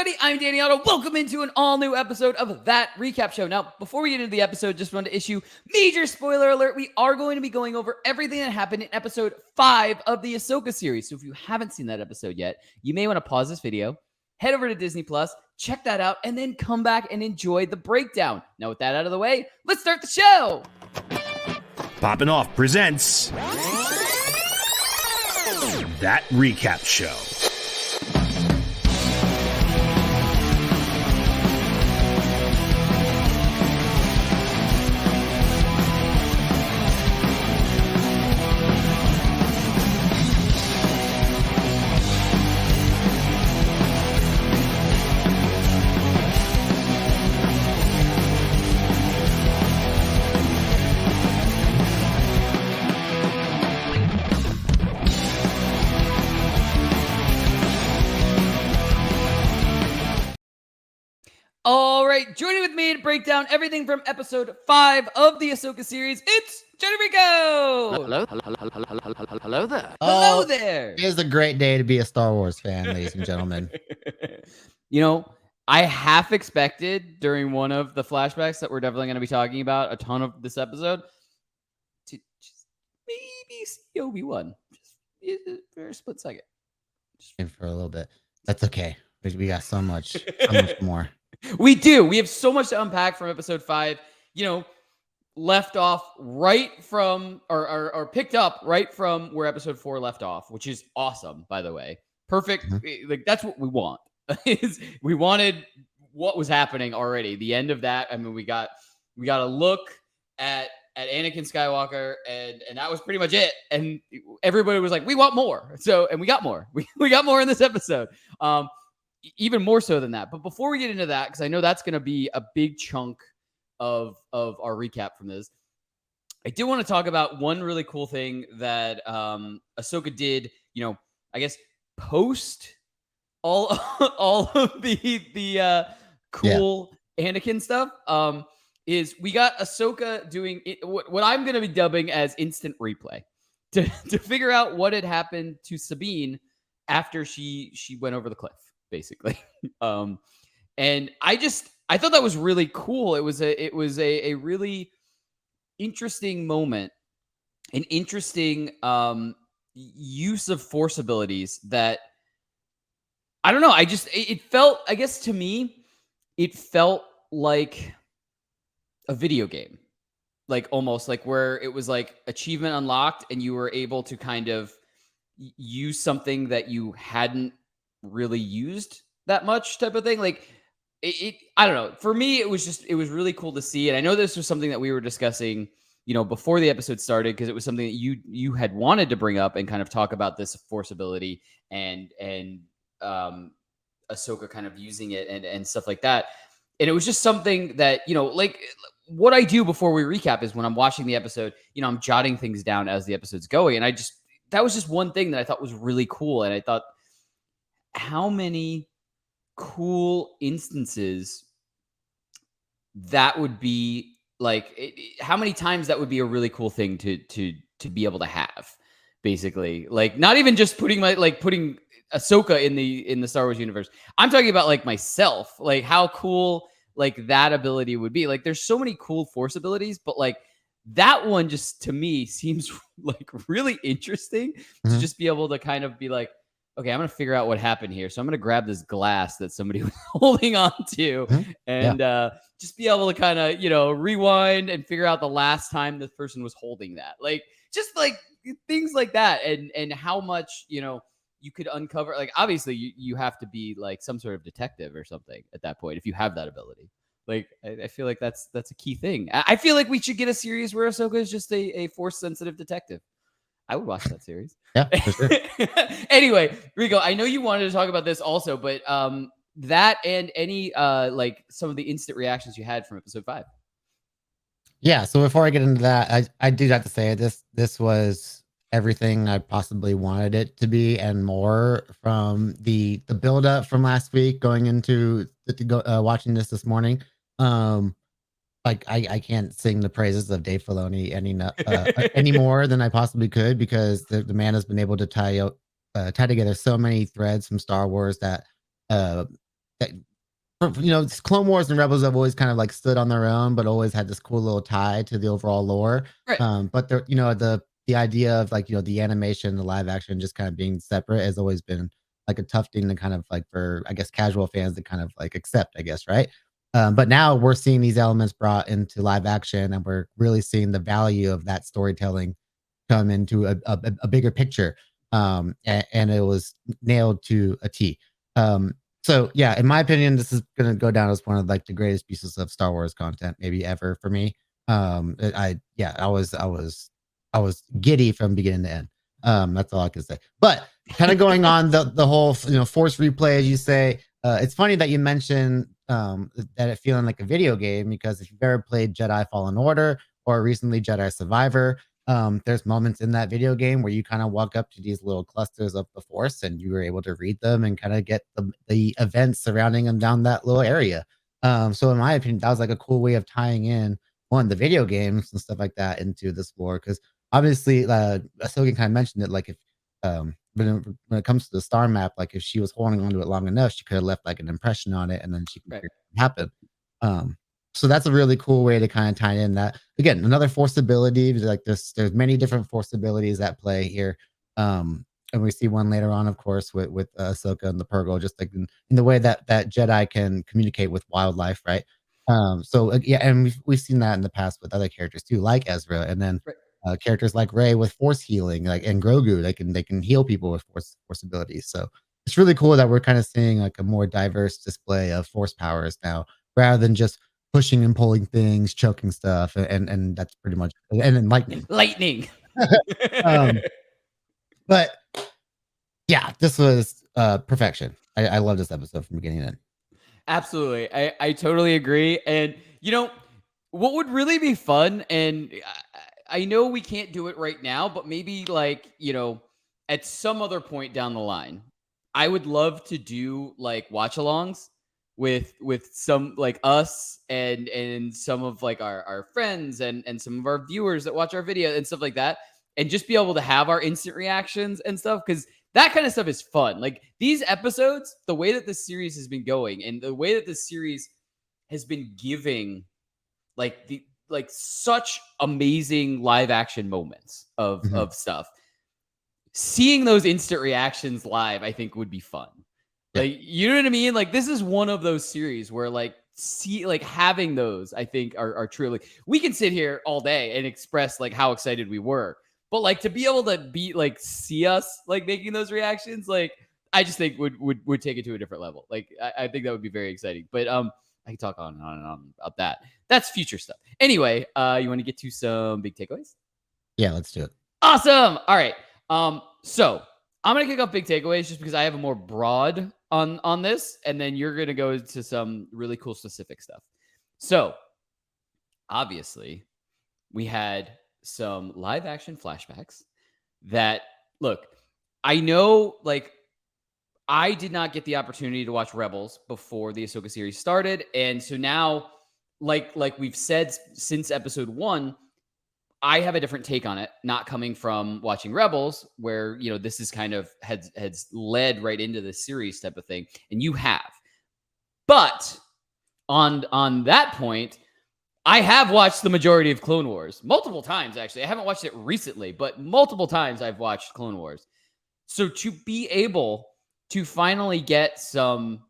everybody, I'm Danny Otto. Welcome into an all-new episode of That Recap Show. Now, before we get into the episode, just wanted to issue major spoiler alert. We are going to be going over everything that happened in episode 5 of the Ahsoka series. So if you haven't seen that episode yet, you may want to pause this video, head over to Disneyplus, check that out, and then come back and enjoy the breakdown. Now, with that out of the way, let's start the show. Poppin' Off presents That Recap Show. All right, joining with me to break down everything from episode 5 of the Ahsoka series, it's Jon Jon Rico. Hello there. Hello there. It is a great day to be a Star Wars fan, ladies and gentlemen. You know, I half expected during one of the flashbacks that we're definitely going to be talking about a ton of this episode to just maybe see Obi-Wan just for a split second. And for a little bit. That's okay. We got so much more. We do. We have so much to unpack from episode 5. You know, left off right from or picked up right from where episode 4 left off, which is awesome, by the way. Perfect. Mm-hmm. Like that's what we want. We wanted what was happening already. The end of that. I mean, we got a look at Anakin Skywalker, and that was pretty much it. And everybody was like, we want more. So, and we got more. We got more in this episode. Even more so than that. But before we get into that, because I know that's going to be a big chunk of our recap from this, I do want to talk about one really cool thing that Ahsoka did, you know, I guess post all of the cool Anakin stuff, is we got Ahsoka doing what I'm going to be dubbing as instant replay to figure out what had happened to Sabine after she went over the cliff. Basically. And I thought that was really cool. It was a really interesting moment, an interesting use of Force abilities that I don't know. It felt, I guess to me, it felt like a video game, like almost like where it was like achievement unlocked and you were able to kind of use something that you hadn't really used that much type of thing. Like it I don't know. For me, it was really cool to see. And I know this was something that we were discussing, you know, before the episode started, because it was something that you had wanted to bring up and kind of talk about this Force ability and Ahsoka kind of using it and stuff like that. And it was just something that, you know, like what I do before we recap is when I'm watching the episode, you know, I'm jotting things down as the episode's going. And that was just one thing that I thought was really cool. And I thought, how many cool instances that would be, like how many times that would be a really cool thing to be able to have, basically. Like not even just putting Ahsoka in the Star Wars universe. I'm talking about like myself, like how cool like that ability would be. Like there's so many cool Force abilities, but like that one just to me seems like really interesting to just be able to kind of be like, okay, I'm going to figure out what happened here. So I'm going to grab this glass that somebody was holding on to and just be able to kind of, you know, rewind and figure out the last time this person was holding that. Like, just like things like that. And how much, you know, you could uncover. Like, obviously, you have to be like some sort of detective or something at that point if you have that ability. Like, I feel like that's a key thing. I feel like we should get a series where Ahsoka is just a Force-sensitive detective. I would watch that series. Yeah, for sure. Anyway, Rico, I know you wanted to talk about this also, but that and any like some of the instant reactions you had from episode 5. Yeah, so before I get into that, I do have to say this was everything I possibly wanted it to be and more, from the build up from last week going into watching this morning. Like I can't sing the praises of Dave Filoni any more than I possibly could, because the man has been able to tie together so many threads from Star Wars that Clone Wars and Rebels have always kind of like stood on their own, but always had this cool little tie to the overall lore. Right. But the idea of like the animation, the live action, just kind of being separate has always been like a tough thing to kind of like for I guess casual fans to kind of like accept, I guess, right? But now we're seeing these elements brought into live action, and we're really seeing the value of that storytelling come into a bigger picture. And it was nailed to a T. So yeah, in my opinion, this is gonna go down as one of like the greatest pieces of Star Wars content maybe ever for me. I was giddy from beginning to end. That's all I can say. But kind of going on the whole force replay, as you say, it's funny that you mentioned that it feeling like a video game, because if you've ever played Jedi Fallen Order or recently Jedi Survivor, there's moments in that video game where you kind of walk up to these little clusters of the force and you were able to read them and kind of get the events surrounding them down that little area. So in my opinion, that was like a cool way of tying in the video games and stuff like that into this lore, because obviously Ahsoka kind of mentioned it, like if when it comes to the star map, like if she was holding onto it long enough, she could have left like an impression on it and then she could Right. figure it happen. So that's a really cool way to kind of tie in that. Again, another force ability. Like there's many different force abilities at play here. And we see one later on, of course, with Ahsoka and the Purgle, just like in the way that Jedi can communicate with wildlife, right? Yeah, and we've seen that in the past with other characters too, like Ezra, and then Right. characters like Rey with force healing, like and Grogu, they can heal people with force abilities. So it's really cool that we're kind of seeing like a more diverse display of force powers now, rather than just pushing and pulling things, choking stuff, and that's pretty much, and then lightning. Lightning. Um, but yeah, this was perfection. I love this episode from beginning to end. Absolutely. I totally agree. And what would really be fun, and I know we can't do it right now, but maybe like, at some other point down the line, I would love to do like watch alongs with some like us and some of like our friends and some of our viewers that watch our video and stuff like that, and just be able to have our instant reactions and stuff, because that kind of stuff is fun. Like these episodes, the way that this series has been going and the way that this series has been giving like such amazing live action moments of stuff. Seeing those instant reactions live, I think would be fun. Yeah. Like, you know what I mean? Like this is one of those series where like having those, I think are truly, we can sit here all day and express like how excited we were. But like to be able to be like see us like making those reactions, like I just think would take it to a different level. Like I think that would be very exciting. But I can talk on and on and on about that. That's future stuff. Anyway, you want to get to some big takeaways? Yeah, let's do it. Awesome. All right. So I'm gonna kick off big takeaways just because I have a more broad on this, and then you're gonna go into some really cool specific stuff. So obviously, we had some live action flashbacks that, look, I know like I did not get the opportunity to watch Rebels before the Ahsoka series started, and so now like we've said since episode 1, I have a different take on it, not coming from watching Rebels, where this is kind of has led right into the series type of thing, and you have. But on that point, I have watched the majority of Clone Wars multiple times. Actually, I haven't watched it recently, but multiple times I've watched Clone Wars. So to be able to finally get some,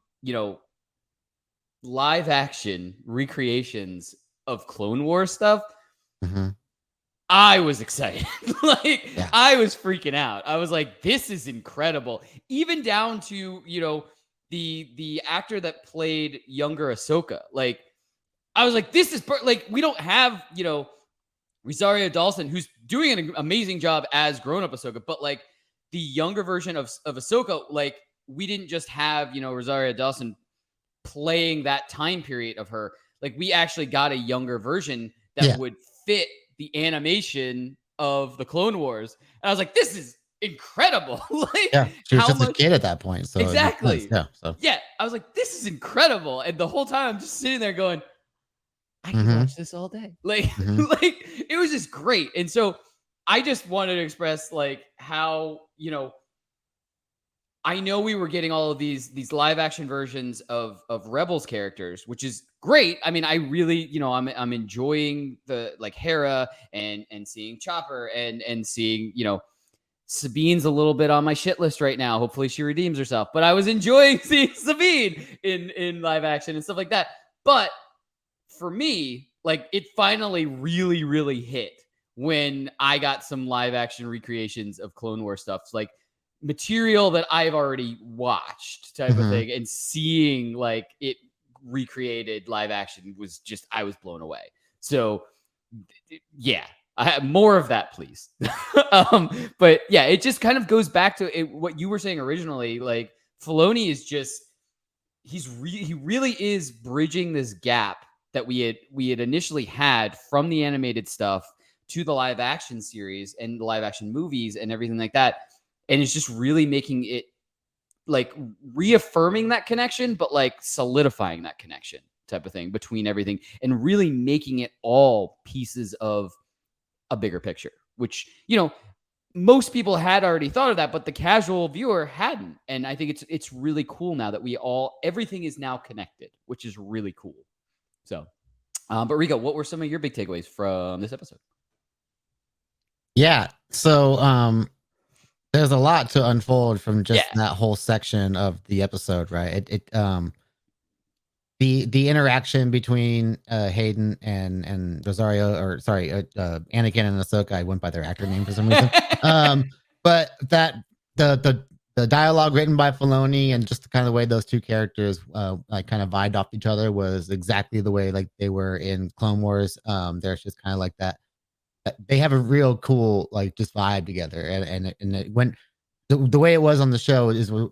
live action recreations of Clone Wars stuff, I was excited. I was freaking out. I was like, this is incredible. Even down to, the actor that played younger Ahsoka. Like, I was like, this is like, we don't have, Rosario Dawson, who's doing an amazing job as grown-up Ahsoka, but like the younger version of Ahsoka, like we didn't just have, Rosario Dawson playing that time period of her. Like we actually got a younger version that would fit the animation of the Clone Wars. And I was like, this is incredible. Like, she was just a kid at that point. So exactly. Yeah. I was like, this is incredible. And the whole time I'm just sitting there going, I can watch this all day. Like, like it was just great. And so I just wanted to express like how, I know we were getting all of these live action versions of Rebels characters, which is great. I mean, I really, I'm enjoying the like Hera and seeing Chopper and seeing, Sabine's a little bit on my shit list right now. Hopefully she redeems herself. But I was enjoying seeing Sabine in live action and stuff like that. But for me, like it finally really, really hit when I got some live action recreations of Clone Wars stuff. It's like material that I've already watched type of thing, and seeing like it recreated live action was just, I was blown away. So yeah, I have more of that, please. But yeah, it just kind of goes back to what you were saying originally. Like Filoni is just, he really is bridging this gap that we had initially had from the animated stuff to the live action series and the live action movies and everything like that. And it's just really making it like reaffirming that connection, but like solidifying that connection type of thing between everything, and really making it all pieces of a bigger picture, which, most people had already thought of that, but the casual viewer hadn't. And I think it's really cool now that everything is now connected, which is really cool. So, but Rico, what were some of your big takeaways from this episode? Yeah. So, there's a lot to unfold from just that whole section of the episode, right? The interaction between Hayden and Rosario, or sorry, Anakin and Ahsoka. I went by their actor name for some reason. But that the dialogue written by Filoni and just the kind of way those two characters like kind of vibed off each other was exactly the way like they were in Clone Wars. There's just kind of like that. They have a real cool like just vibe together, and it went the way it was on the show is the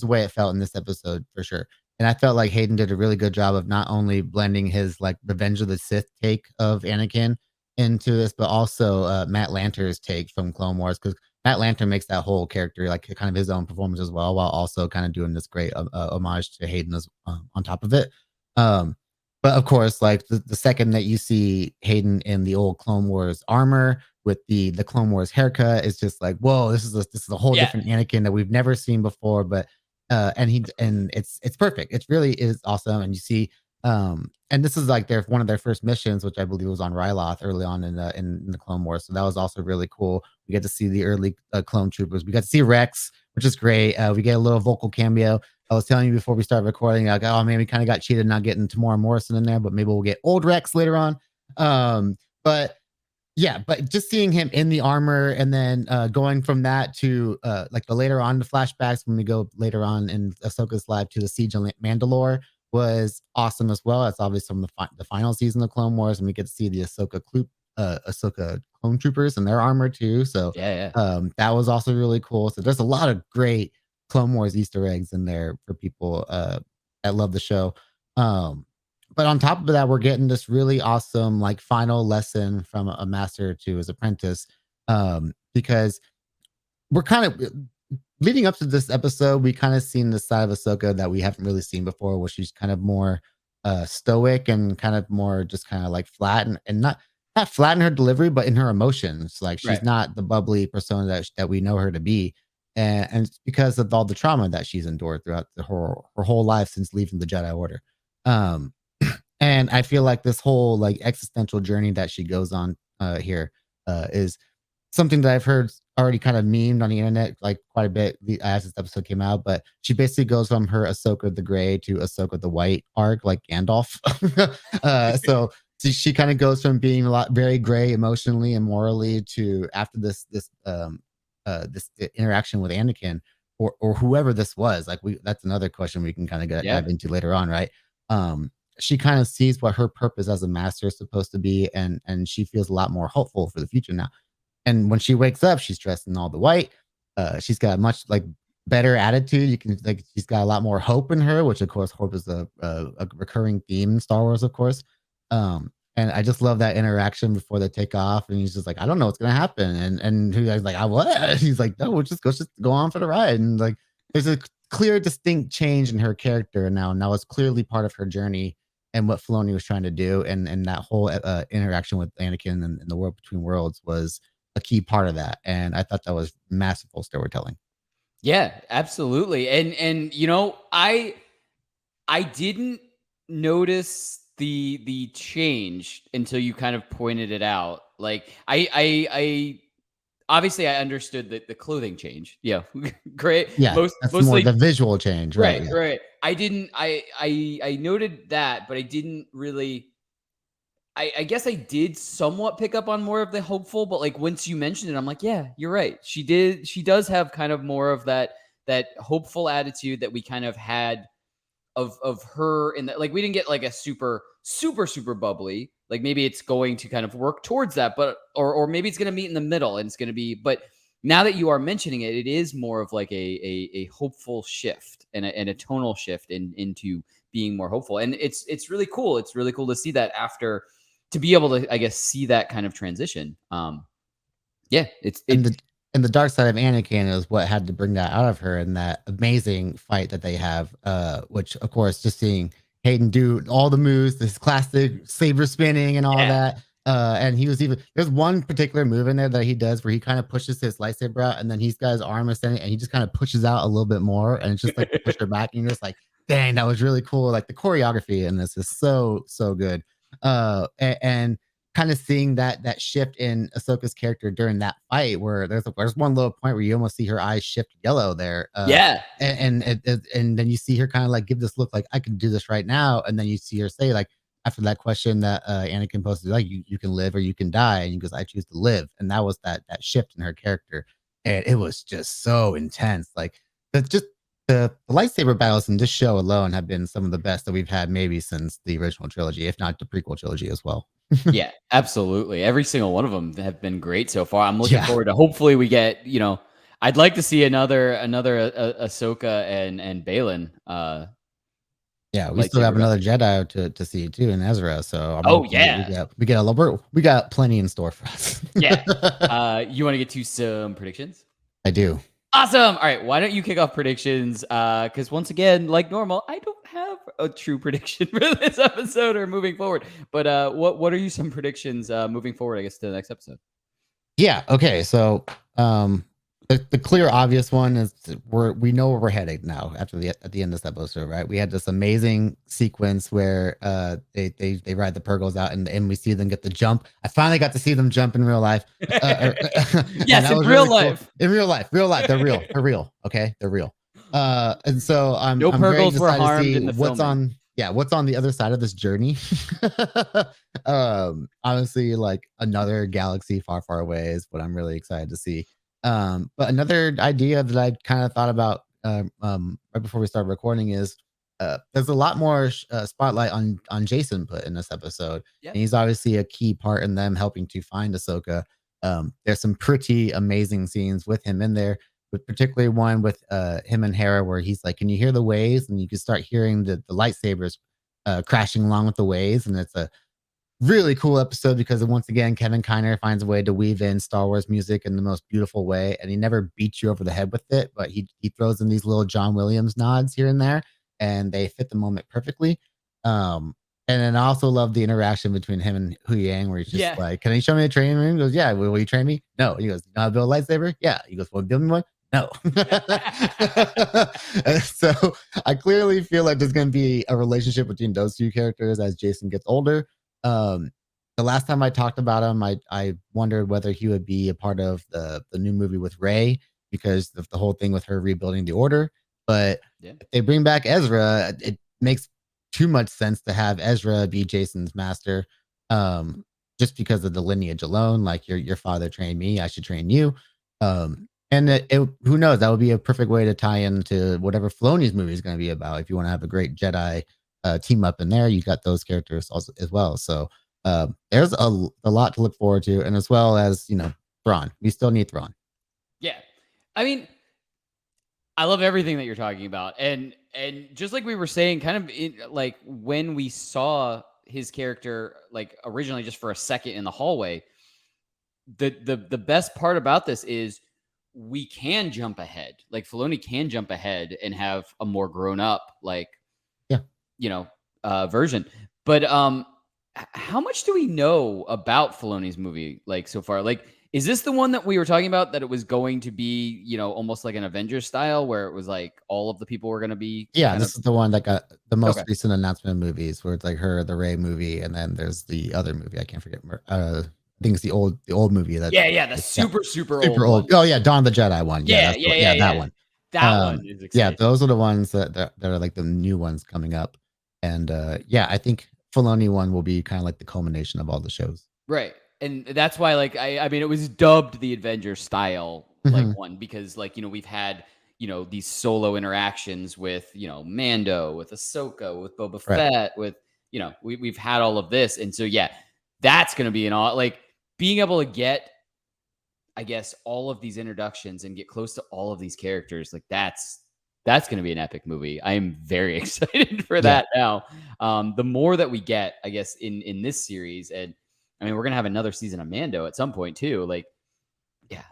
way it felt in this episode for sure. And I felt like Hayden did a really good job of not only blending his like Revenge of the Sith take of Anakin into this, but also Matt Lanter's take from Clone Wars, because Matt Lanter makes that whole character like kind of his own performance as well, while also kind of doing this great homage to Hayden as, on top of it. But of course, like the second that you see Hayden in the old Clone Wars armor with the Clone Wars haircut, it's just like, whoa, this is a whole different Anakin that we've never seen before. But and it's perfect. It really is awesome. And you see, and this is like one of their first missions, which I believe was on Ryloth early on in the Clone Wars. So that was also really cool. We get to see the early clone troopers. We got to see Rex, which is great. We get a little vocal cameo. I was telling you before we started recording, like, oh man, we kind of got cheated not getting Tamora Morrison in there, but maybe we'll get old Rex later on. But yeah, but just seeing him in the armor, and then going from that to like the later on the flashbacks when we go later on in Ahsoka's life to the Siege of Mandalore was awesome as well. That's obviously from the final season of Clone Wars, and we get to see the Ahsoka clone troopers in their armor too. So that was also really cool. So there's a lot of great Clone Wars Easter eggs in there for people that love the show. But on top of that, we're getting this really awesome like final lesson from a master to his apprentice, because we're kind of leading up to this episode, we kind of seen the side of Ahsoka that we haven't really seen before, where she's kind of more stoic and kind of more just kind of like flat, and not flat in her delivery, but in her emotions. Like she's not the bubbly persona that we know her to be. And it's because of all the trauma that she's endured throughout her whole life since leaving the Jedi Order. And I feel like this whole like existential journey that she goes on here is something that I've heard already kind of memed on the internet like quite a bit as this episode came out. But she basically goes from her Ahsoka the Gray to Ahsoka the White arc, like Gandalf. So she kind of goes from being very gray emotionally and morally to, after this interaction with Anakin or whoever this was. Like that's another question we can kind of dive into later on, right? She kind of sees what her purpose as a master is supposed to be, and she feels a lot more hopeful for the future now. And when she wakes up, she's dressed in all the white. She's got a much like better attitude. You can like she's got a lot more hope in her, which of course hope is a recurring theme in Star Wars, of course. And I just love that interaction before they take off, and he's just like, I don't know what's gonna happen, and he's like, what? He's like, no, we'll just go on for the ride. And like, there's a clear, distinct change in her character now. Now it's clearly part of her journey and what Filoni was trying to do, and that whole interaction with Anakin and the world between worlds was a key part of that. And I thought that was masterful storytelling. Yeah, absolutely. And I didn't notice the change until you kind of pointed it out. Like I obviously I understood the clothing change. Yeah. Great. Yeah, that's more Mostly the visual change, right? right, Yeah. right. I didn't I noted that, but I didn't really I guess I did somewhat pick up on more of the hopeful, but like once you mentioned it, I'm like, yeah, you're right. She does have kind of more of that hopeful attitude that we kind of had of her in that, like we didn't get like a super bubbly. Like maybe it's going to kind of work towards that, but or maybe it's gonna meet in the middle and it's gonna be, but now that you are mentioning it, it is more of like a hopeful shift and a tonal shift into being more hopeful. And it's really cool. It's really cool to see that after to be able to, I guess, see that kind of transition. Yeah, And the dark side of Anakin is what had to bring that out of her in that amazing fight that they have, which of course just seeing Hayden do all the moves, this classic saber spinning and all yeah. that. And he was even there's one particular move in there that he does where he kind of pushes his lightsaber out and then he's got his arm extended and he just kind of pushes out a little bit more and it's just like to push her back and you're just like, dang, that was really cool. Like the choreography in this is so good. And kind of seeing that shift in Ahsoka's character during that fight, where there's one little point where you almost see her eyes shift yellow there, Yeah. and then you see her kind of like give this look like I can do this right now, and then you see her say like after that question that Anakin posted like you can live or you can die, and he goes I choose to live, and that was that shift in her character, and it was just so intense, like just the lightsaber battles in this show alone have been some of the best that we've had maybe since the original trilogy, if not the prequel trilogy as well. Yeah, absolutely. Every single one of them have been great so far. I'm looking Yeah. forward to hopefully we get, I'd like to see another Ahsoka and Baylan Yeah, we still have lightsaber another battle. Jedi to see too in Ezra, so I'm Oh hoping that yeah. we got plenty in store for us. Yeah. You want to get to some predictions? I do. Awesome. All right, why don't you kick off predictions? Because once again, like normal, I don't have a true prediction for this episode or moving forward. But what are you some predictions moving forward, I guess, to the next episode? Yeah. Okay. So, the clear obvious one is we know where we're headed now after at the end of this episode, right? We had this amazing sequence where they ride the Purgles out and we see them get the jump. I finally got to see them jump in real life. And Yes, that in was real really cool. life. In real life, they're real. They're real. Okay, they're real. And so No I'm very Purgles were excited to harmed see in the what's filming. what's on the other side of this journey. Honestly, like another galaxy far away is what I'm really excited to see. But another idea that I kind of thought about right before we started recording is there's a lot more spotlight on Jason put in this episode, Yep. and he's obviously a key part in them helping to find Ahsoka. There's some pretty amazing scenes with him in there, but particularly one with him and Hera where he's like, "Can you hear the waves?" And you can start hearing the lightsabers crashing along with the waves, and it's a really cool episode because once again, Kevin Kiner finds a way to weave in Star Wars music in the most beautiful way, and he never beats you over the head with it, but he throws in these little John Williams nods here and there, and they fit the moment perfectly. And then I also love the interaction between him and Huyang, where he's just Yeah. like, "Can you show me a training room?" He goes, "Yeah." Will you train me? No. He goes, "You know how to build a lightsaber?" Yeah. He goes, "Well, build me one." No. So I clearly feel like there's going to be a relationship between those two characters as Jason gets older. um, the last time I talked about him, I wondered whether he would be a part of the new movie with Rey because of the whole thing with her rebuilding the order. But Yeah. if they bring back Ezra, it makes too much sense to have Ezra be Jason's master. Just because of the lineage alone, like your father trained me, I should train you. And who knows, that would be a perfect way to tie into whatever Filoni's movie is going to be about. If you want to have a great Jedi team up in there, you got those characters also as well. So there's a lot to look forward to, and as well as Thrawn. We still need Thrawn. Yeah. I mean, I love everything that you're talking about. And just like we were saying, kind of like when we saw his character like originally just for a second in the hallway, the best part about this is we can jump ahead. Like Filoni can jump ahead and have a more grown up like Yeah. version. But how much do we know about Filoni's movie like so far? Like Is this the one that we were talking about, that it was going to be, almost like an Avengers style, where it was like all of the people were going to be? Yeah, this is the one that got the most Okay. recent announcement of movies, where it's like the Rey movie, and then there's the other movie. I can't forget. I think it's the old movie that. Yeah, the super super old. Oh yeah, Dawn of the Jedi one. Yeah, that one. That one is exciting. Yeah, those are the ones that are like the new ones coming up, and yeah, I think Filoni one will be kind of like the culmination of all the shows. Right. And that's why, like, I mean, it was dubbed the Avengers style, like, one, because, like, we've had, these solo interactions with, Mando, with Ahsoka, with Boba Fett, with, we've had all of this. And so, yeah, that's going to be like, being able to get, I guess, all of these introductions and get close to all of these characters, like, that's going to be an epic movie. I am very excited for that now. The more that we get, I guess, in this series, and I mean, we're gonna have another season of Mando at some point too. Like, yeah,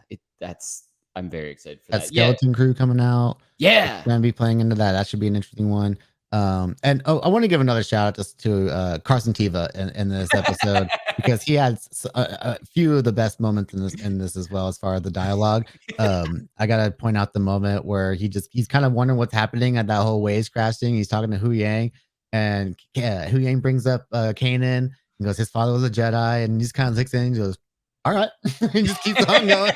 I'm very excited for that. Skeleton Crew coming out. Yeah, It's gonna be playing into that. That should be an interesting one. And I want to give another shout out just to Carson Teva in this episode because he had a few of the best moments in this as well, as far as the dialogue. I gotta point out the moment where he's kind of wondering what's happening at that whole waves crashing. He's talking to Huyang, and Huyang brings up Kanan. He goes, his father was a Jedi, and he just kind of looks in and goes, all right. He just keeps on going.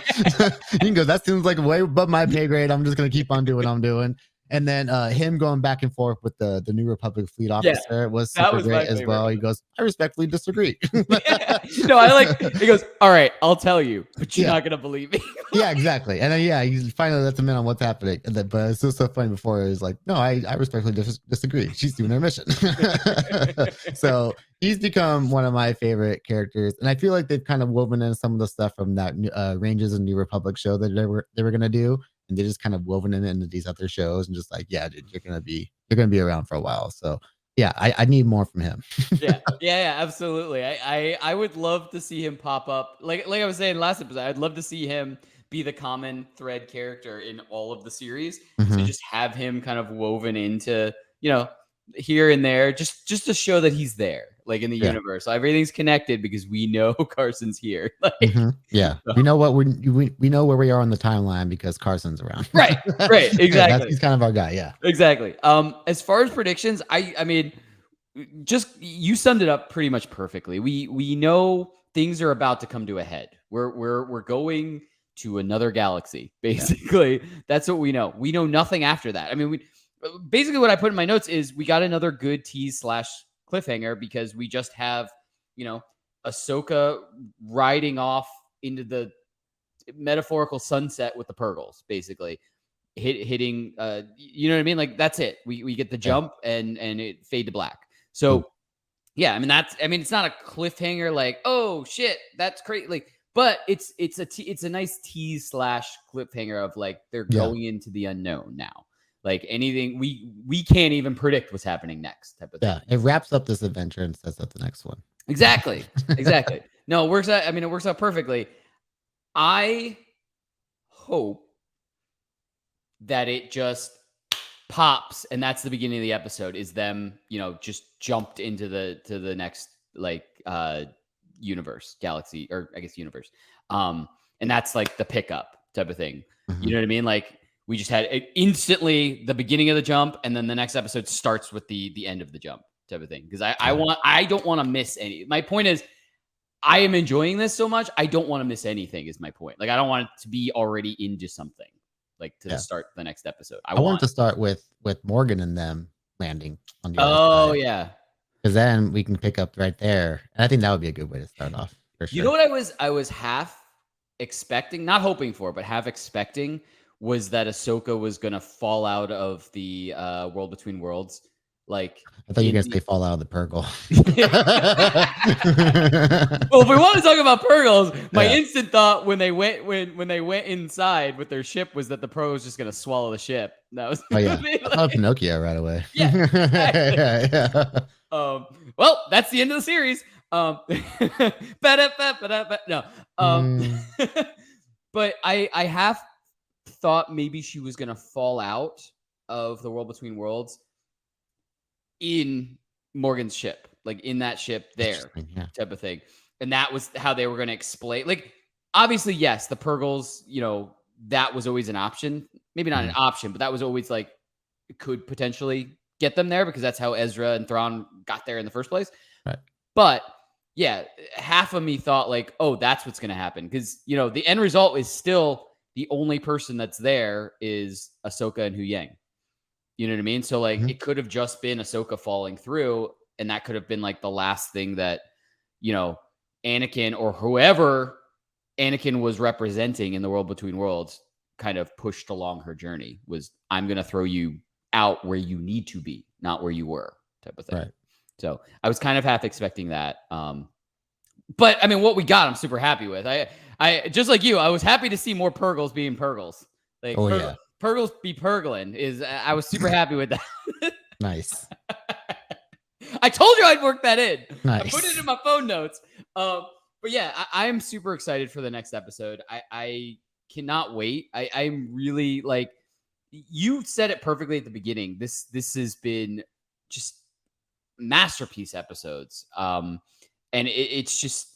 He goes, that seems like way above my pay grade. I'm just gonna keep on doing what I'm doing. And then him going back and forth with the New Republic fleet officer was super great as well. He goes, I respectfully disagree. No, he goes, all right, I'll tell you, but you're not gonna believe me. Yeah, exactly. And then he finally lets him in on what's happening. But it's so funny. Before it was like, no, I respectfully disagree. She's doing her mission. So he's become one of my favorite characters, and I feel like they've kind of woven in some of the stuff from that Rangers and New Republic show that they were gonna do, and they just kind of woven it into these other shows, and just like, yeah, dude, you're gonna be around for a while. So yeah, I need more from him. yeah, absolutely. I would love to see him pop up. Like I was saying last episode, I'd love to see him be the common thread character in all of the series. So just have him kind of woven into, here and there, just to show that he's there, like in the universe. So everything's connected because we know Carson's here. Yeah, we know we know where we are on the timeline because Carson's around. Right, exactly. He's kind of our guy. Yeah, exactly. As far as predictions, I mean, just you summed it up pretty much perfectly. We know things are about to come to a head. We're going to another galaxy, basically. That's what we know. We know nothing after that. I mean, basically what I put in my notes is we got another good tease / cliffhanger because we just have, Ahsoka riding off into the metaphorical sunset with the Purgles, basically hitting, you know what I mean? Like, that's it. We get the jump and it fade to black. So yeah, I mean, it's not a cliffhanger like, oh shit, that's crazy. Like, but it's a nice tease / cliffhanger of like, they're going into the unknown now. Like, anything we can't even predict what's happening next, type of thing. Yeah, it wraps up this adventure and sets up the next one. Exactly. No, it works out. I mean, it works out perfectly. I hope that it just pops and that's the beginning of the episode, is them, just jumped into the next, like, universe, galaxy, or I guess universe. And that's like the pickup type of thing. You know what I mean? Like, we just had instantly the beginning of the jump, and then the next episode starts with the end of the jump type of thing. Because I don't want to miss any. My point is, I am enjoying this so much. I don't want to miss anything. Is my point. Like, I don't want it to be already into something, like to start the next episode. I want to start with Morgan and them landing on the other side. Yeah, because then we can pick up right there, and I think that would be a good way to start off. For sure. You know what I was half expecting, not hoping for, but half expecting, was that Ahsoka was gonna fall out of the World Between Worlds. Like, I thought you were gonna say fall out of the Purgle. Well, if we want to talk about Purgles, my instant thought when they went inside with their ship was that the Pro was just gonna swallow the ship. That was I thought Pinocchio right away. Yeah. Exactly. Well, that's the end of the series. No. But I have thought maybe she was gonna fall out of the World Between Worlds in Morgan's ship, like in that ship there, type of thing. And that was how they were going to explain. Like, obviously, yes, the Purgles, that was always an option. Maybe not an option, but that was always like, it could potentially get them there because that's how Ezra and Thrawn got there in the first place. Right. But yeah, half of me thought like, oh, that's what's going to happen. Because, the end result is still the only person that's there is Ahsoka and Huyang. You know what I mean? So like, it could have just been Ahsoka falling through, and that could have been like the last thing that, Anakin or whoever Anakin was representing in the world between worlds kind of pushed along her journey was, I'm going to throw you out where you need to be, not where you were, type of thing. Right. So I was kind of half expecting that. But I mean, what we got, I'm super happy with. I just like you, I was happy to see more Purgles being Purgles. Like, Purgles be Purgling I was super happy with that. Nice. I told you I'd work that in. Nice. I put it in my phone notes. But yeah, I am super excited for the next episode. I cannot wait. I'm really like, you said it perfectly at the beginning. This has been just masterpiece episodes. And it's just,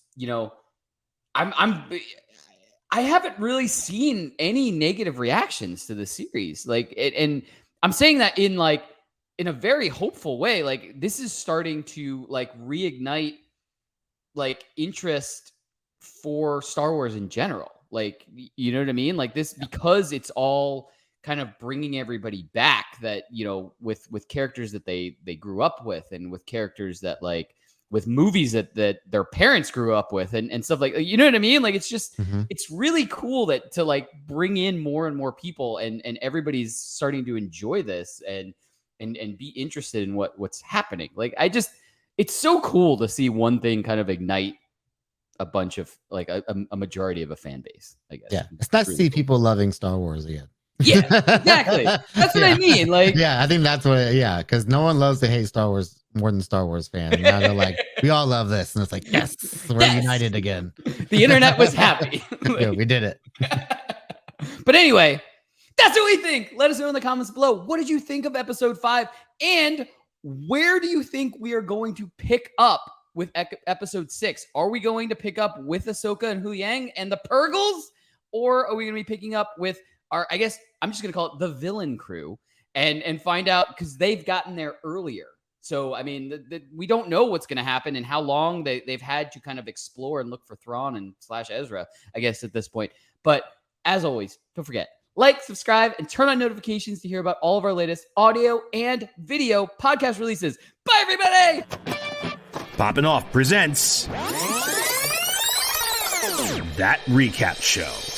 I haven't really seen any negative reactions to the series. Like, and I'm saying that in a very hopeful way. Like, this is starting to like reignite like interest for Star Wars in general. Like, you know what I mean? Like this, because it's all kind of bringing everybody back that, with characters that they grew up with, and with characters that like, with movies that their parents grew up with and stuff like, you know what I mean? Like, it's just, it's really cool that to like bring in more and more people and everybody's starting to enjoy this and be interested in what's happening. Like, it's so cool to see one thing kind of ignite a bunch of like a majority of a fan base, I guess. Yeah. It's nice to see people loving Star Wars again. Yeah, exactly. That's what I mean. Like, yeah, I think that's what, because no one loves to hate Star Wars more than Star Wars fans. Now they're like, we all love this. And it's like, yes, we're united again. The internet was happy. Yeah, we did it. But anyway, that's what we think. Let us know in the comments below. What did you think of episode 5? And where do you think we are going to pick up with episode 6? Are we going to pick up with Ahsoka and Huyang and the Purgles? Or are we going to be picking up with I guess I'm just going to call it the villain crew and find out, because they've gotten there earlier. So, I mean, we don't know what's going to happen and how long they've had to kind of explore and look for Thrawn and / Ezra, I guess, at this point. But as always, don't forget, like, subscribe, and turn on notifications to hear about all of our latest audio and video podcast releases. Bye, everybody! Popping Off presents That Recap Show.